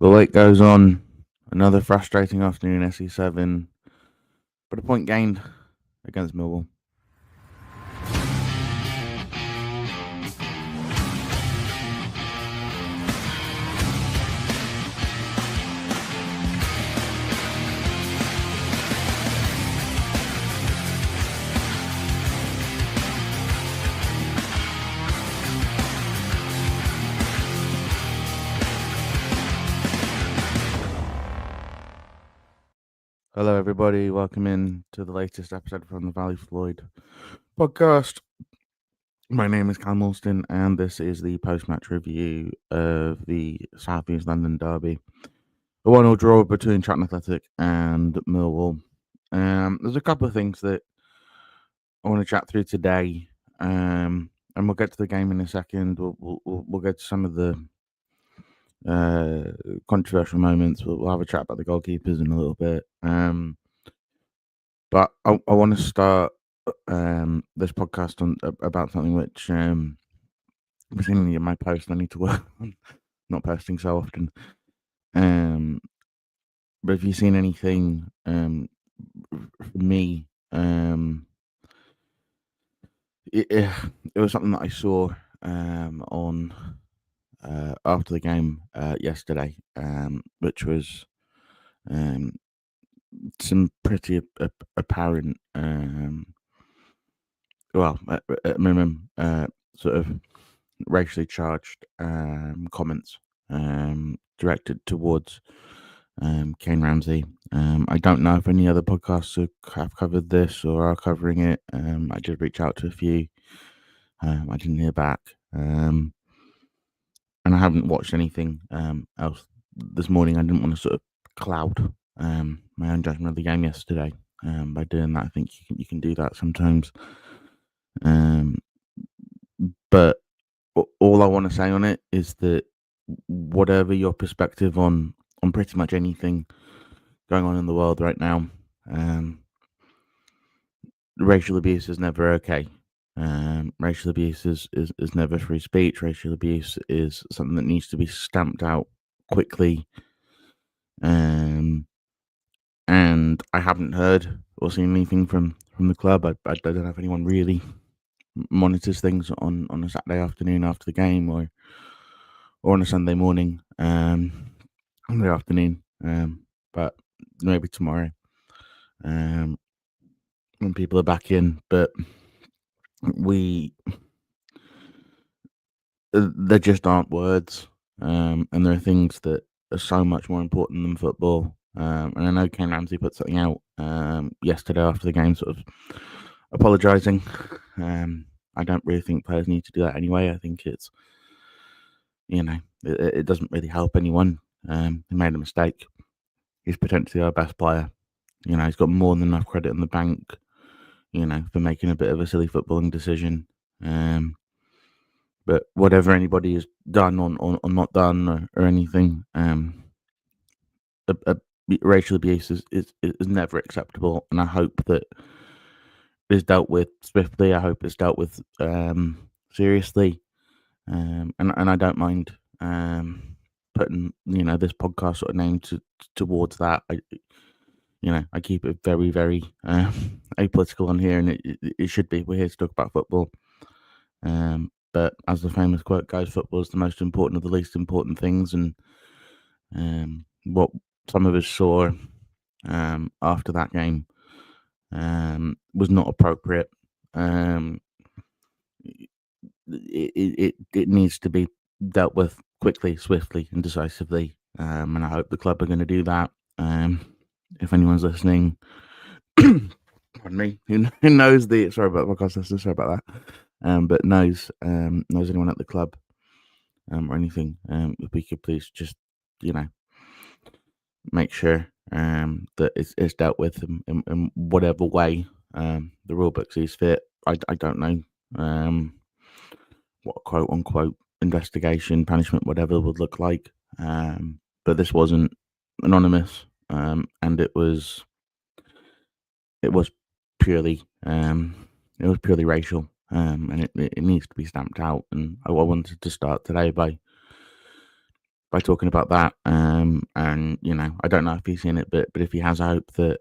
The late goes on. Another frustrating afternoon in SE7, but a point gained against Millwall. Hello, everybody. Welcome in to the latest episode from the Valley Floyd podcast. My name is Callum, and this is the post-match review of the South East London derby. A 1-1 draw between Charlton Athletic and Millwall. There's a couple of things that I want to chat through today, and we'll get to the game in a second. We'll get to some of the controversial moments. We'll have a chat about the goalkeepers in a little bit. But I want to start this podcast on about something which was in my post. I need to work on not posting so often. But if you've seen anything from me, it was something that I saw on after the game yesterday, which was some pretty apparent, at minimum, sort of racially charged comments directed towards Kane Ramsey. I don't know if any other podcasts have covered this or are covering it. I did reach out to a few. I didn't hear back. And I haven't watched anything else this morning. I didn't want to sort of cloud my own judgment of the game yesterday by doing that. I think you can do that sometimes. But all I want to say on it is that whatever your perspective on pretty much anything going on in the world right now, racial abuse is never okay. Racial abuse is never free speech. Racial abuse is something that needs to be stamped out quickly. And I haven't heard or seen anything from the club. I don't know if anyone really monitors things on a Saturday afternoon after the game or on a Sunday morning in the afternoon. But maybe tomorrow when people are back in. But there just aren't words, and there are things that are so much more important than football. And I know Kane Ramsey put something out yesterday after the game, sort of apologising. I don't really think players need to do that anyway. I think it's, it doesn't really help anyone. He made a mistake. He's potentially our best player. He's got more than enough credit in the bank, for making a bit of a silly footballing decision. But whatever anybody has done or not done or anything, racial abuse is never acceptable, and I hope that it's dealt with swiftly. I hope it's dealt with seriously, and I don't mind putting this podcast sort of name towards that. I keep it very, very apolitical on here, and it should be. We're here to talk about football. But as the famous quote goes, football is the most important of the least important things. And what some of us saw after that game was not appropriate. It needs to be dealt with quickly, swiftly, and decisively. And I hope the club are going to do that. If anyone's listening, pardon me, who knows sorry about the podcast listeners, sorry about that. But knows anyone at the club or anything, if we could please just make sure that it's dealt with in whatever way the rule book sees fit. I don't know what quote unquote investigation, punishment, whatever would look like, but this wasn't anonymous, and it was purely racial, and it needs to be stamped out. And I wanted to start today by by talking about that. And I don't know if he's seen it, but if he has, I hope that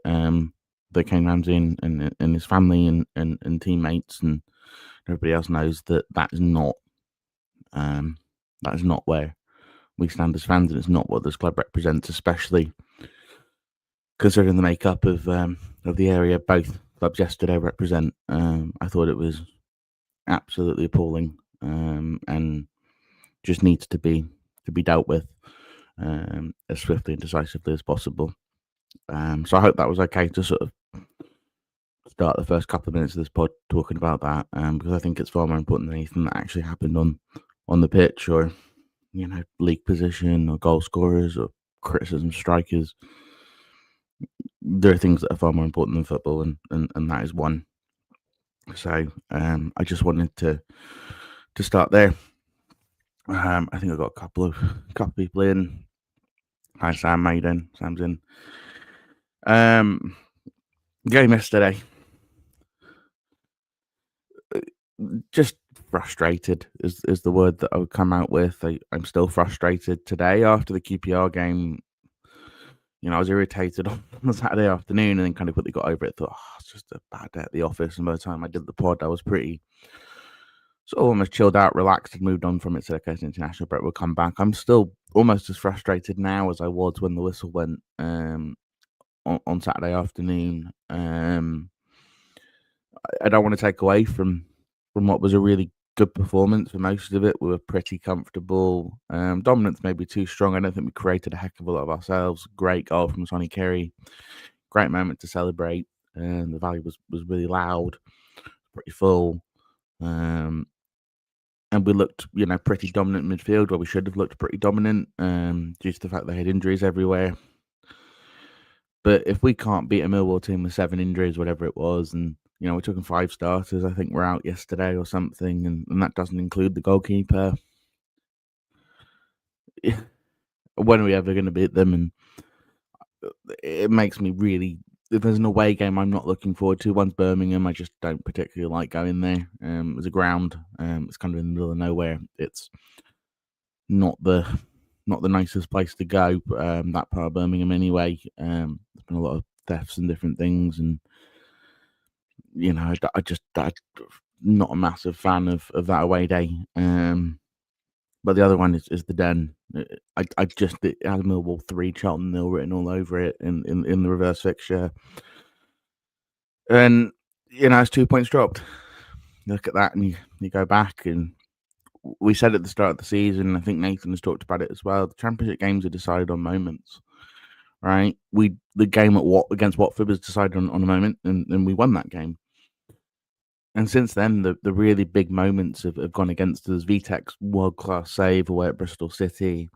that Kane Ramsey and his family and teammates and everybody else knows that is not where we stand as fans, and it's not what this club represents, especially considering the makeup of the area both clubs yesterday represent. I thought it was absolutely appalling, and just needs to be dealt with as swiftly and decisively as possible. So I hope that was okay to sort of start the first couple of minutes of this pod talking about that, because I think it's far more important than anything that actually happened on the pitch, or league position, or goal scorers, or criticism strikers. There are things that are far more important than football, and that is one. So I just wanted to start there. I think I've got a couple of people in. Hi Sam, how you doing? Sam's in. Game yesterday. Just frustrated is the word that I would come out with. I'm still frustrated today after the QPR game. I was irritated on the Saturday afternoon, and then kind of quickly got over it. Thought, it's just a bad day at the office. And by the time I did the pod, I was pretty sort of almost chilled out, relaxed, and moved on from it. So, okay, it's international break, we'll come back. I'm still almost as frustrated now as I was when the whistle went on Saturday afternoon. I don't want to take away from what was a really good performance. For most of it, we were pretty comfortable. Dominance maybe too strong. I don't think we created a heck of a lot of ourselves. Great goal from Sonny Kerry. Great moment to celebrate. The Valley was really loud, pretty full. And we looked, pretty dominant in midfield, where we should have looked pretty dominant, due to the fact they had injuries everywhere. But if we can't beat a Millwall team with 7 injuries, whatever it was, and we're talking 5 starters, I think, were out yesterday or something, and that doesn't include the goalkeeper. When are we ever going to beat them? And it makes me really. If there's an away game I'm not looking forward to, one's Birmingham. I just don't particularly like going there. As a ground, it's kind of in the middle of nowhere. It's not the nicest place to go. That part of Birmingham, anyway. There's been a lot of thefts and different things, and I'm not a massive fan of that away day. But the other one is the Den. It had Millwall 3, Charlton 0 written all over it in the reverse fixture. And, it's 2 points dropped. You look at that and you go back, and we said at the start of the season, I think Nathan has talked about it as well, the Championship games are decided on moments, right? The game against Watford was decided on a moment, and we won that game. And since then, the really big moments have gone against us. Vitek's world-class save away at Bristol City.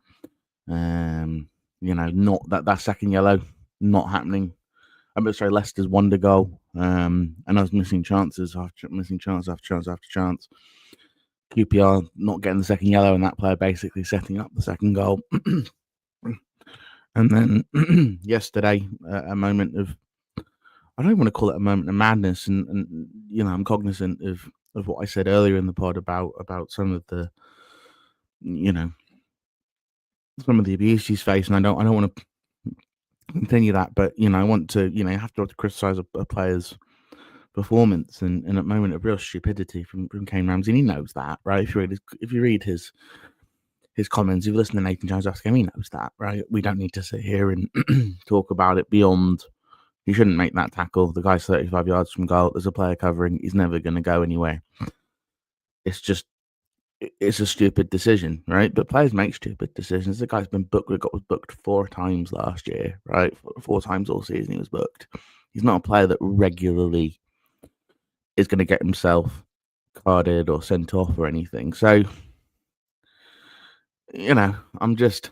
Not that second yellow, not happening. Leicester's wonder goal. And I was missing chances after chance after chance after chance. QPR not getting the second yellow, and that player basically setting up the second goal. And then yesterday, a moment of, I don't even want to call it a moment of madness, and I'm cognizant of what I said earlier in the pod about some of the, some of the abuse he's faced, and I don't want to continue that, but I want to, you have to criticize a player's performance, and a moment of real stupidity from Kane Ramsey, and he knows that, right? If you read his comments, if you listen to Nathan Jones after game, he knows that, right? We don't need to sit here and talk about it beyond. He shouldn't make that tackle. The guy's 35 yards from goal. There's a player covering. He's never going to go anywhere. It's a stupid decision, right? But players make stupid decisions. The guy's been booked. Was booked 4 times last year, right? 4 times all season he was booked. He's not a player that regularly is going to get himself carded or sent off or anything. So, I'm just.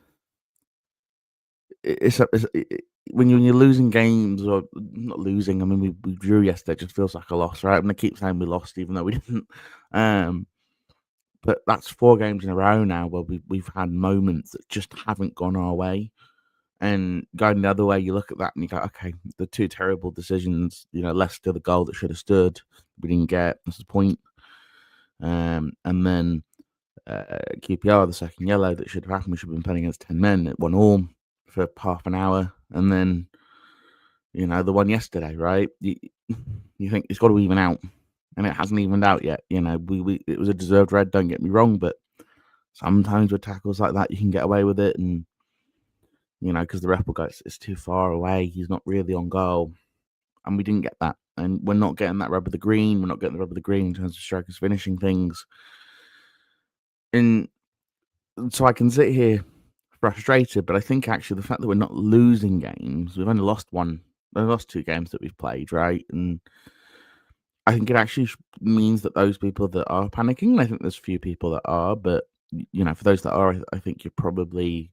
When you're losing games, or not losing, I mean, we drew yesterday. It just feels like a loss, right? And I keep saying we lost, even though we didn't. But that's 4 games in a row now where we've had moments that just haven't gone our way. And going the other way, you look at that and you go, okay, the 2 terrible decisions, Leicester, the goal that should have stood, we didn't get. That's the point. And then QPR, the second yellow that should have happened. We should have been playing against 10 men at 1-1 for half an hour. And then, the one yesterday, right? You think it's got to even out. And it hasn't evened out yet. It was a deserved red, don't get me wrong. But sometimes with tackles like that, you can get away with it. And, because the ref will go, it's too far away. He's not really on goal. And we didn't get that. And we're not getting that rub of the green. We're not getting the rub of the green in terms of strikers finishing things. And so I can sit here frustrated, but I think actually the fact that we're not losing games, we've only lost two games that we've played, right? And I think it actually means that those people that are panicking, I think there's a few people that are, but, for those that are, I think you're probably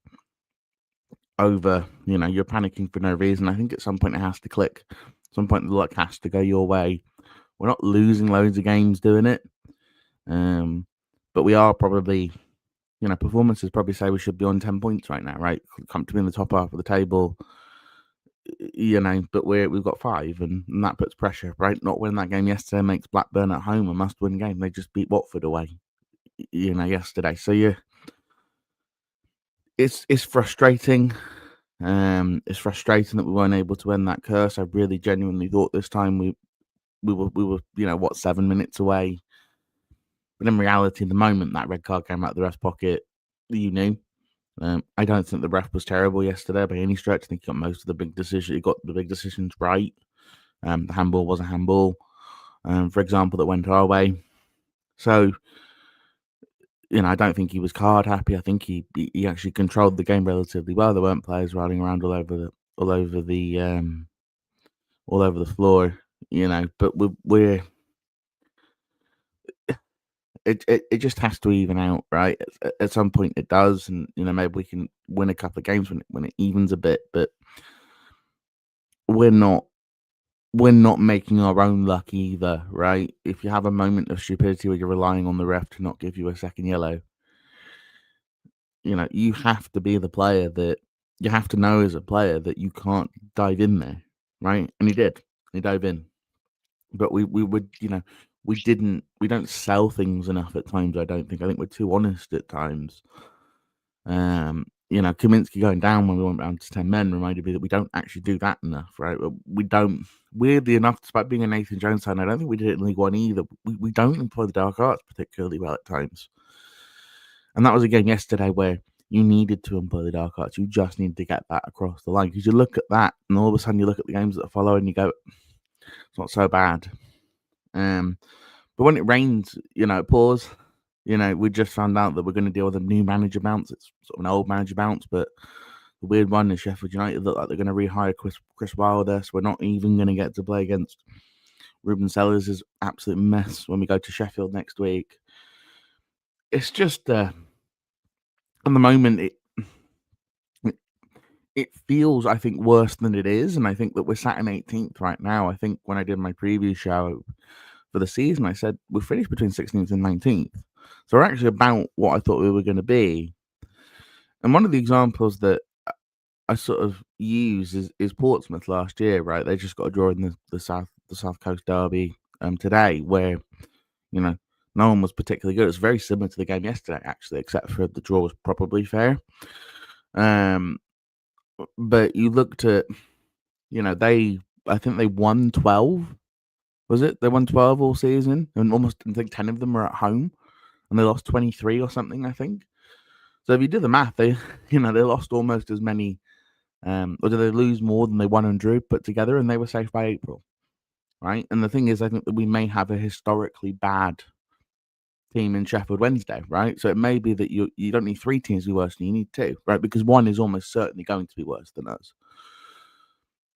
over, you're panicking for no reason. I think at some point it has to click. At some point the luck has to go your way. We're not losing loads of games doing it. But we are probably, performances probably say we should be on 10 points right now, right? Comfortably in the top half of the table, but we've got 5 and that puts pressure, right? Not winning that game yesterday makes Blackburn at home a must-win game. They just beat Watford away, yesterday. So, it's frustrating. It's frustrating that we weren't able to end that curse. I really genuinely thought this time we were 7 minutes away. But in reality, the moment that red card came out of the ref's pocket, you knew. I don't think the ref was terrible yesterday by any stretch. I think he got most of the big decisions. He got the big decisions right. The handball was a handball, for example, that went our way. So, I don't think he was card happy. I think he actually controlled the game relatively well. There weren't players running around all over the floor, But we're it just has to even out, right? At some point it does, and maybe we can win a couple of games when it evens a bit. But we're not making our own luck either, right? If you have a moment of stupidity where you're relying on the ref to not give you a second yellow, you have to be the player that you have to know as a player that you can't dive in there, right? And he did. He dove in. But we would, we don't sell things enough at times, I don't think. I think we're too honest at times. Kaminsky going down when we went down to 10 men reminded me that we don't actually do that enough, right? We don't, weirdly enough, despite being a Nathan Jones fan, I don't think we did it in League One either. We don't employ the dark arts particularly well at times. And that was a game yesterday where you needed to employ the dark arts. You just needed to get that across the line. Because you look at that, and all of a sudden you look at the games that follow and you go, it's not so bad. But when it rains, it pours. We just found out that we're going to deal with a new manager bounce. It's sort of an old manager bounce, but the weird one is Sheffield United look like they're going to rehire Chris Wilder, so we're not even going to get to play against Ruben Sellers' absolute mess when we go to Sheffield next week. It's just, at the moment, it feels, I think, worse than it is, and I think that we're sat in 18th right now. I think when I did my preview show for the season, I said we finished between 16th and 19th. So we're actually about what I thought we were going to be. And one of the examples that I sort of use is Portsmouth last year, right? They just got a draw in the South Coast Derby today, where no one was particularly good. It's very similar to the game yesterday, actually, except for the draw was probably fair. But you looked at, I think they won 12. Was it? They won 12 all season, and almost, I think 10 of them were at home, and they lost 23 or something, I think. So if you do the math, they lost almost as many, or did they lose more than they won and drew put together, and they were safe by April, right? And the thing is, I think that we may have a historically bad team in Sheffield Wednesday, right? So it may be that you don't need 3 teams to be worse than you need 2, right? Because one is almost certainly going to be worse than us.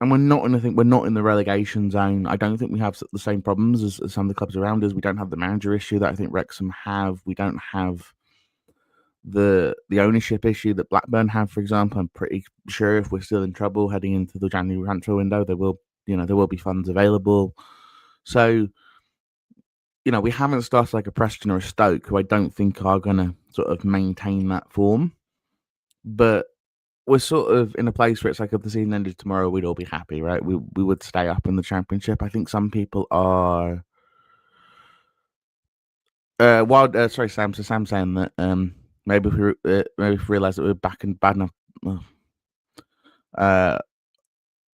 And we're not in the relegation zone. I don't think we have the same problems as some of the clubs around us. We don't have the manager issue that I think Wrexham have. We don't have the ownership issue that Blackburn have, for example. I'm pretty sure if we're still in trouble heading into the January transfer window, there will be funds available. So, we haven't started like a Preston or a Stoke, who I don't think are going to sort of maintain that form. But we're sort of in a place where it's like if the season ended tomorrow, we'd all be happy, right? We would stay up in the Championship. I think some people are Sorry, Sam. So Sam's saying that maybe if we realise that we're back and bad enough,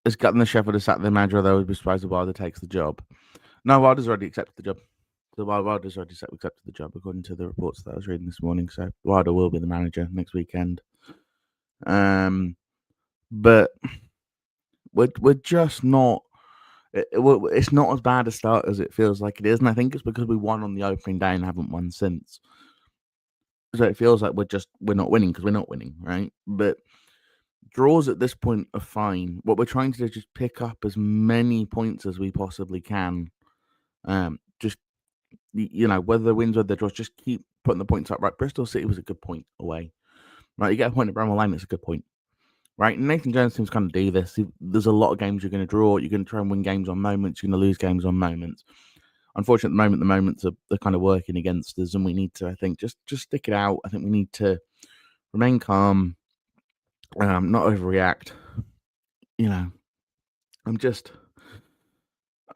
it's gotten the Sheffield to sack the manager, though. Would be surprised if Wilder takes the job. No, Wilder's already accepted the job. So Wilder's already accepted the job, according to the reports that I was reading this morning. So Wilder will be the manager next weekend. But we're just not. It's not as bad a start as it feels like it is, and I think it's because we won on the opening day and haven't won since. So it feels like we're not winning because we're not winning, right? But draws at this point are fine. What we're trying to do is just pick up as many points as we possibly can. Just whether the wins or the draws, just keep putting the points up. Right, Bristol City was a good point away. Right, you get a point at Bramall Lane, that's a good point. Right, and Nathan Jones seems to kind of do this. There's a lot of games you're going to draw. You're going to try and win games on moments. You're going to lose games on moments. Unfortunately, at the moments are kind of working against us, and we need to, I think, just stick it out. I think we need to remain calm, not overreact. I'm just,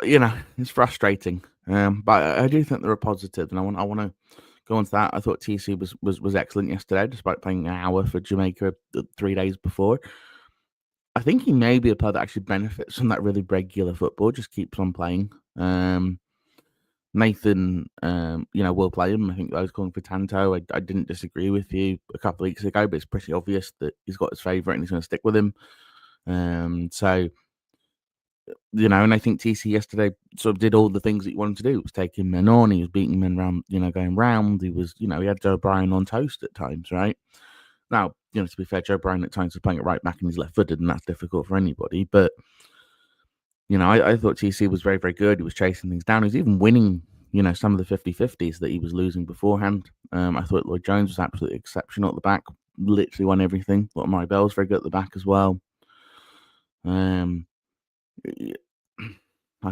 it's frustrating. But I do think there are positives, and I want to go on to that. I thought TC was excellent yesterday, despite playing an hour for Jamaica 3 days before. I think he may be a player that actually benefits from that really regular football, just keeps on playing. Nathan, will play him. I think I was calling for Tanto. I didn't disagree with you a couple of weeks ago, but it's pretty obvious that he's got his favourite and he's going to stick with him. So, and I think TC yesterday sort of did all the things that he wanted to do. He was taking men on, he was beating men around, going round. He was, he had Joe Bryan on toast at times, right? Now, to be fair, Joe Bryan at times was playing it right back and he's left-footed, and that's difficult for anybody. But, I thought TC was very, very good. He was chasing things down. He was even winning, some of the 50-50s that he was losing beforehand. I thought Lloyd Jones was absolutely exceptional at the back. Literally won everything. A lot of Murray Bell's very good at the back as well. I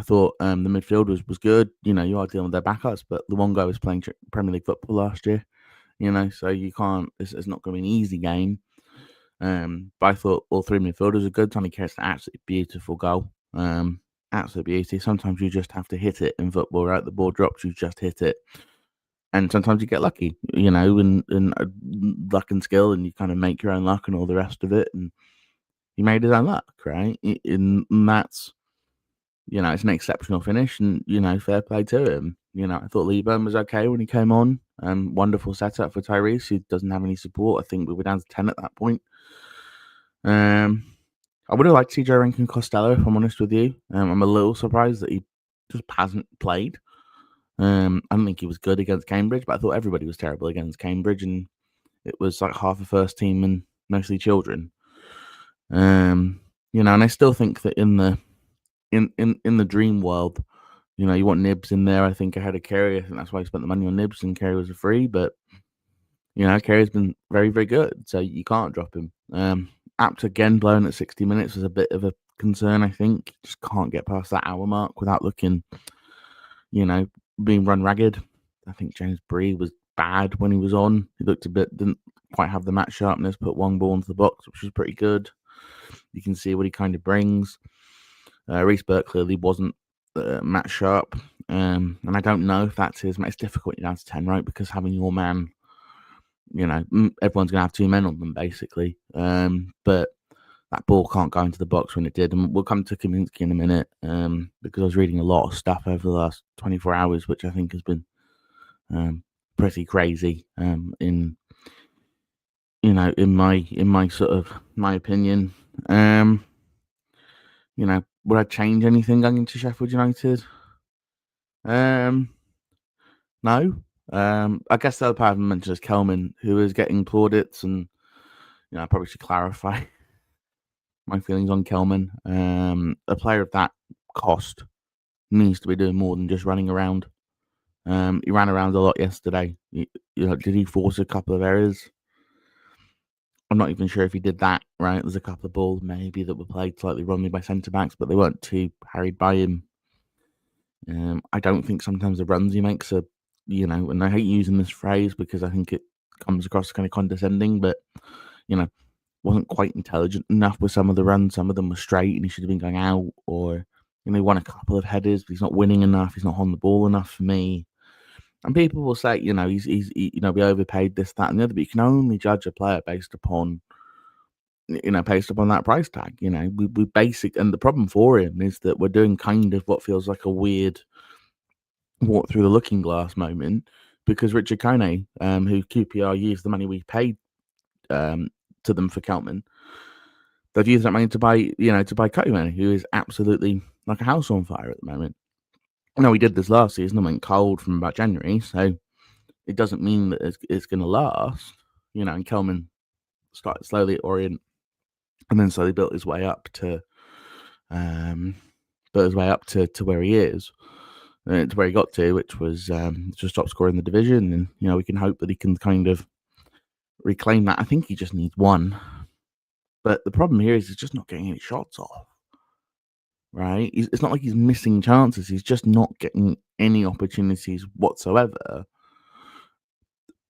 thought the midfield was good. You are dealing with their backups, but the one guy was playing Premier League football last year. So you can't. It's not going to be an easy game. But I thought all three midfielders are good. Tommy Carroll's an absolutely beautiful goal. Absolute beauty. Sometimes you just have to hit it in football, right? The ball drops, you just hit it. And sometimes you get lucky, and luck and skill, and you kind of make your own luck and all the rest of it. And he made his own luck, right? And that's, it's an exceptional finish, and, fair play to him. I thought Leeburn was okay when he came on. Wonderful setup for Tyrese, who doesn't have any support. I think we were down to 10 at that point. I would have liked to see Joe Rankin Costello, if I'm honest with you. I'm a little surprised that he just hasn't played. I don't think he was good against Cambridge, but I thought everybody was terrible against Cambridge, and it was like half a first team and mostly children. And I still think that in the dream world, you want Nibs in there. I think ahead of Carey. I think that's why I spent the money on Nibs, and Carey was a free. But Carey's been very, very good, so you can't drop him. Apt again blowing at 60 minutes was a bit of a concern. I think just can't get past that hour mark without looking, being run ragged. I think James Bree was bad when he was on. He looked didn't quite have the match sharpness. Put one ball into the box, which was pretty good. You can see what he kind of brings. Reece Burke clearly wasn't match sharp, and I don't know if that's his. It's difficult down to 10, right? Because having your man, everyone's gonna have two men on them basically. But that ball can't go into the box when it did, and we'll come to Kaminsky in a minute. Because I was reading a lot of stuff over the last 24 hours, which I think has been pretty crazy. In my sort of my opinion. Would I change anything going into Sheffield United? No. I guess the other part I mentioned is Kelman, who is getting plaudits, and I probably should clarify my feelings on Kelman. A player of that cost needs to be doing more than just running around. He ran around a lot yesterday. Did he force a couple of errors? I'm not even sure if he did that, right? There's a couple of balls maybe that were played slightly wrongly by centre-backs, but they weren't too harried by him. I don't think sometimes the runs he makes are, and I hate using this phrase because I think it comes across kind of condescending, but, wasn't quite intelligent enough with some of the runs. Some of them were straight and he should have been going out, or, he won a couple of headers, but he's not winning enough. He's not on the ball enough for me. And people will say, we overpaid this, that, and the other, but you can only judge a player based upon that price tag. We basic, and the problem for him is that we're doing kind of what feels like a weird walk through the looking glass moment, because Richard Kone, who QPR used the money we paid to them for Keltman, they've used that money to buy Koeman, who is absolutely like a house on fire at the moment. Now, we did this last season and went cold from about January, so it doesn't mean that it's going to last. And Kelman started slowly at Orient and then slowly built his way up to where he is, to where he got to, which was just top scorer in the division. And we can hope that he can kind of reclaim that. I think he just needs one, but the problem here is he's just not getting any shots off. Right? It's not like he's missing chances. He's just not getting any opportunities whatsoever.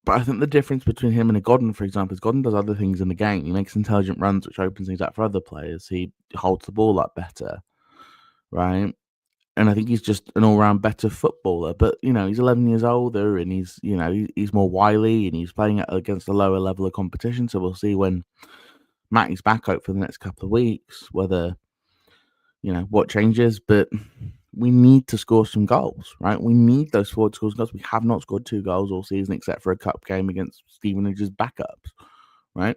But I think the difference between him and a Godden, for example, is Godden does other things in the game. He makes intelligent runs, which opens things up for other players. He holds the ball up better, right? And I think he's just an all-round better footballer. But, he's 11 years older, and he's more wily, and he's playing against a lower level of competition. So we'll see when Matty's back out for the next couple of weeks, whether, what changes. But we need to score some goals, right? We need those forward scores goals. We have not scored 2 goals all season except for a cup game against Stevenage's backups, right?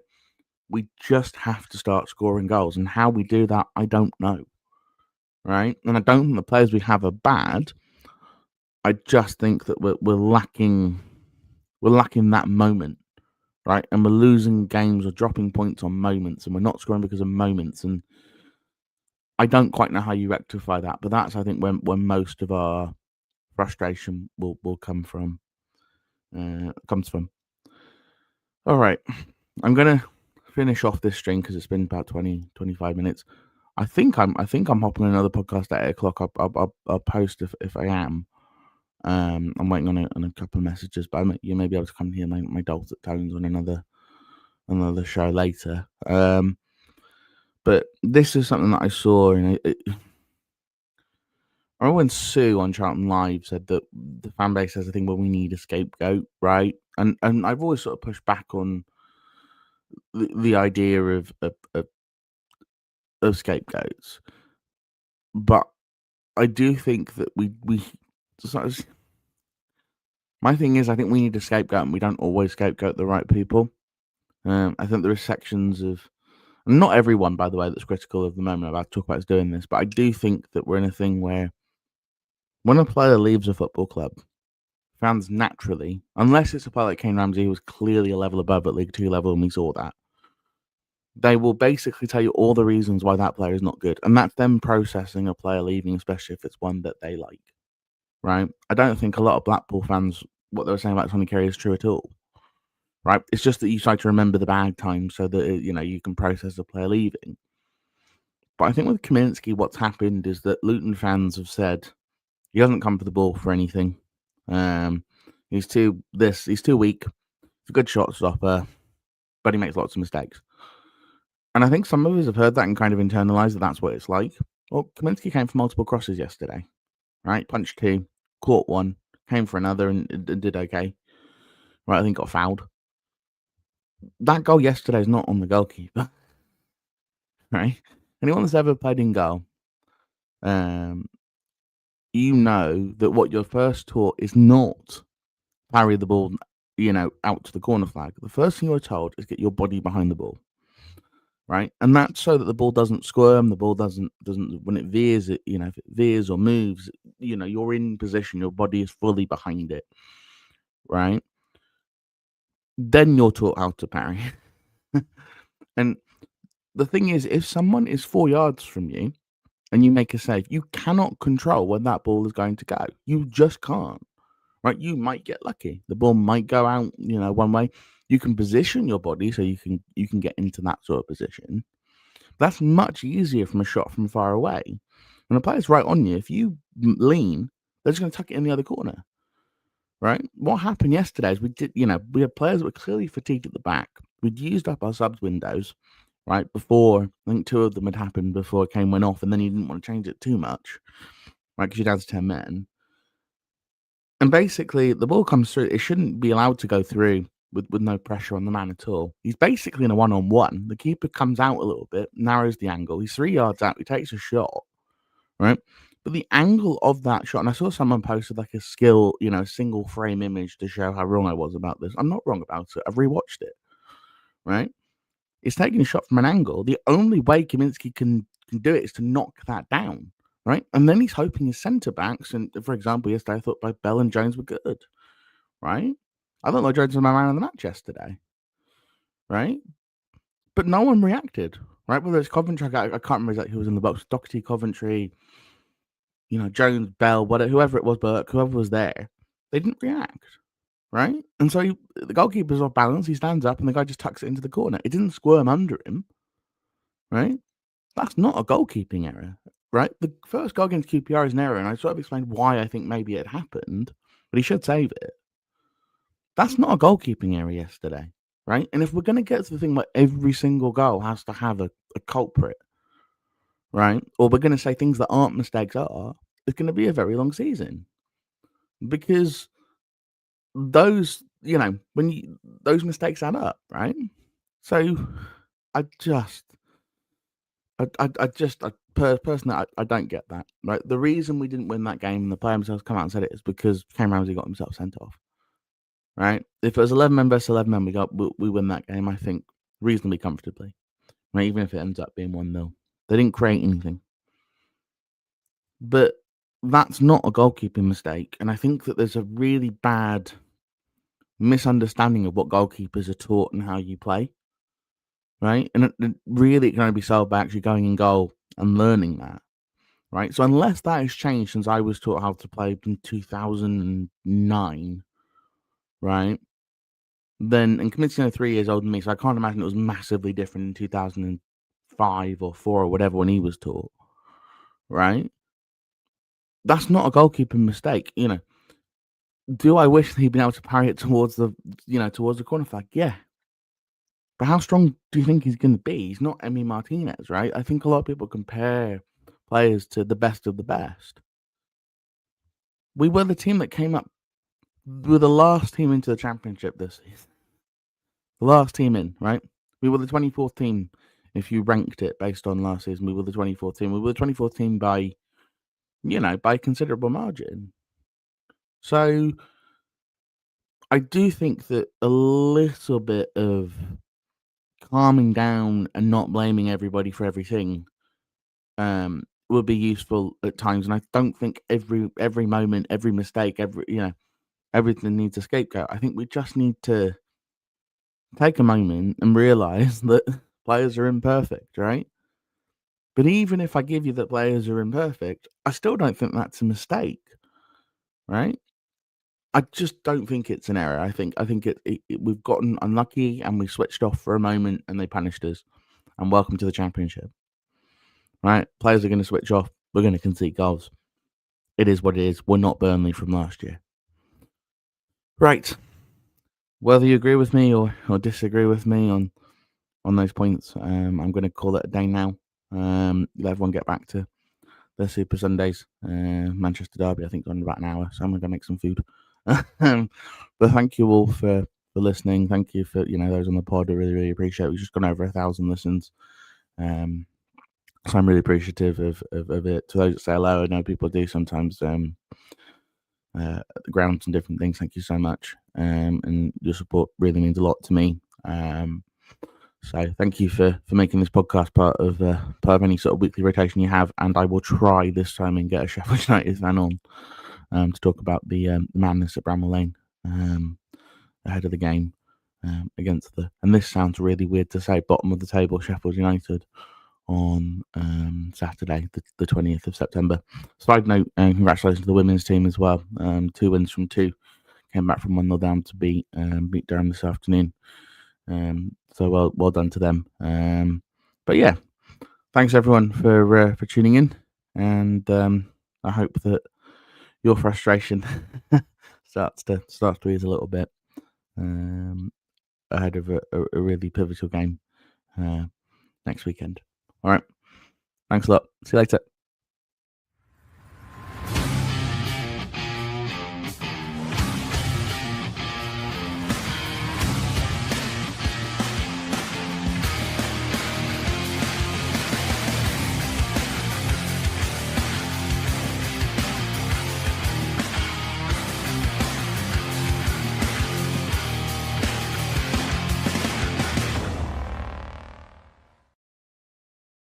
We just have to start scoring goals. And how we do that, I don't know, right? And I don't think the players we have are bad. I just think that we're lacking that moment, right? And we're losing games or dropping points on moments, and we're not scoring because of moments. And I don't quite know how you rectify that, but that's, I think, when most of our frustration will come from. Comes from. All right, I'm gonna finish off this string because it's been about 20-25 minutes. I think I'm hopping on another podcast at 8:00. I'll post if I am. I'm waiting on a couple of messages, but you may be able to come hear my dulcet tones on another show later. But this is something that I saw. I remember when Sue on Charlton Live said that the fan base has a thing where we need a scapegoat, right? And I've always sort of pushed back on the idea of scapegoats, but I do think that we my thing is, I think we need a scapegoat, and we don't always scapegoat the right people. I think there are sections of, not everyone, by the way, that's critical of the moment I'm about to talk about is doing this, but I do think that we're in a thing where when a player leaves a football club, fans naturally, unless it's a player like Kane Ramsey, who was clearly a level above at League 2 level, and we saw that, they will basically tell you all the reasons why that player is not good. And that's them processing a player leaving, especially if it's one that they like, right? I don't think a lot of Blackpool fans, what they were saying about Sonny Carey is true at all, right? It's just that you try to remember the bad times so that, you can process a player leaving. But I think with Kaminsky, what's happened is that Luton fans have said, he doesn't come for the ball for anything. He's too weak. He's a good shot stopper, but he makes lots of mistakes. And I think some of us have heard that and kind of internalized that that's what it's like. Well, Kaminsky came for multiple crosses yesterday, right? Punched 2, caught 1, came for another and did okay. Right, I think got fouled. That goal yesterday is not on the goalkeeper, right? Anyone that's ever played in goal, you know that what you're first taught is not parry the ball, out to the corner flag. The first thing you're told is get your body behind the ball, right? And that's so that the ball doesn't squirm, the ball doesn't when it veers, if it veers or moves, you're in position, your body is fully behind it, right? Then you're taught how to parry. And the thing is, if someone is 4 yards from you and you make a save, you cannot control where that ball is going to go. You just can't. Right, you might get lucky. The ball might go out, one way. You can position your body so you can get into that sort of position. That's much easier from a shot from far away. When a player's right on you, if you lean, they're just going to tuck it in the other corner. Right? What happened yesterday is we had players that were clearly fatigued at the back. We'd used up our subs windows, right, before. I think 2 of them had happened before Kane went off, and then he didn't want to change it too much, right, because you're down to 10 men. And basically, the ball comes through. It shouldn't be allowed to go through with no pressure on the man at all. He's basically in a one-on-one. The keeper comes out a little bit, narrows the angle. He's 3 yards out. He takes a shot, right? But the angle of that shot, and I saw someone posted like a single frame image to show how wrong I was about this. I'm not wrong about it. I've rewatched it, right? It's taking a shot from an angle. The only way Kaminsky can do it is to knock that down, right? And then he's hoping his centre backs, and for example, yesterday I thought both Bell and Jones were good, right? I thought Lloyd Jones was my man of the match yesterday, right? But no one reacted, right? Whether it's Coventry, I can't remember exactly who was in the box. Doherty, Coventry, Jones, Bell, whoever it was, Burke, whoever was there, they didn't react, right? And so the goalkeeper's off balance. He stands up, and the guy just tucks it into the corner. It didn't squirm under him, right? That's not a goalkeeping error, right? The first goal against QPR is an error, and I sort of explained why I think maybe it happened, but he should save it. That's not a goalkeeping error yesterday, right? And if we're going to get to the thing where every single goal has to have a culprit, right? Or we're going to say things that aren't mistakes are, it's going to be a very long season. Because those, those mistakes add up, right? So I personally, I don't get that, right? The reason we didn't win that game, and the player themselves come out and said it, is because Cam Ramsey got himself sent off, right? If it was 11 men versus 11 men, we win that game, I think, reasonably comfortably, right? Even if it ends up being 1-0. They didn't create anything. But that's not a goalkeeping mistake, and I think that there's a really bad misunderstanding of what goalkeepers are taught and how you play, right? And it really can only be solved by actually going in goal and learning that, right? So unless that has changed since I was taught how to play in 2009, right? Then, and Kaminsky 3 years older than me, so I can't imagine it was massively different in 2005 or 4 or whatever when he was taught, right? That's not a goalkeeping mistake, Do I wish he'd been able to parry it towards the corner flag? Yeah. But how strong do you think he's going to be? He's not Emi Martinez, right? I think a lot of people compare players to the best of the best. We were the team that came up. We were the last team into the championship this season. The last team in, right? We were the 24th team. If you ranked it based on last season, we were the 24th team. We were the 24th team by a considerable margin. So I do think that a little bit of calming down and not blaming everybody for everything will be useful at times. And I don't think every moment, every mistake, everything needs a scapegoat. I think we just need to take a moment and realize that players are imperfect, right? But even if I give you that players are imperfect, I still don't think that's a mistake, right? I just don't think it's an error. I think we've gotten unlucky and we switched off for a moment and they punished us. And welcome to the championship, right? Players are going to switch off. We're going to concede goals. It is what it is. We're not Burnley from last year. Right. Whether you agree with me or disagree with me on those points, I'm going to call it a day now. Let everyone get back to their Super Sundays. Manchester Derby, I think, on about an hour, so I'm going to make some food. But thank you all for listening. Thank you for those on the pod. I really, really appreciate it. We've just gone over 1,000 listens. So I'm really appreciative of it. To those that say hello, I know people do sometimes at the grounds and different things. Thank you so much. And your support really means a lot to me. So thank you for making this podcast part of any sort of weekly rotation you have. And I will try this time and get a Sheffield United fan on to talk about the madness at Bramall Lane ahead of the game against and this sounds really weird to say, bottom of the table Sheffield United on Saturday, the 20th of September. Side note, congratulations to the women's team as well. 2 wins from 2. Came back from 1-0 down to beat Durham this afternoon. So well done to them. But yeah, thanks everyone for tuning in, and I hope that your frustration starts to ease a little bit ahead of a really pivotal game next weekend. All right, thanks a lot. See you later.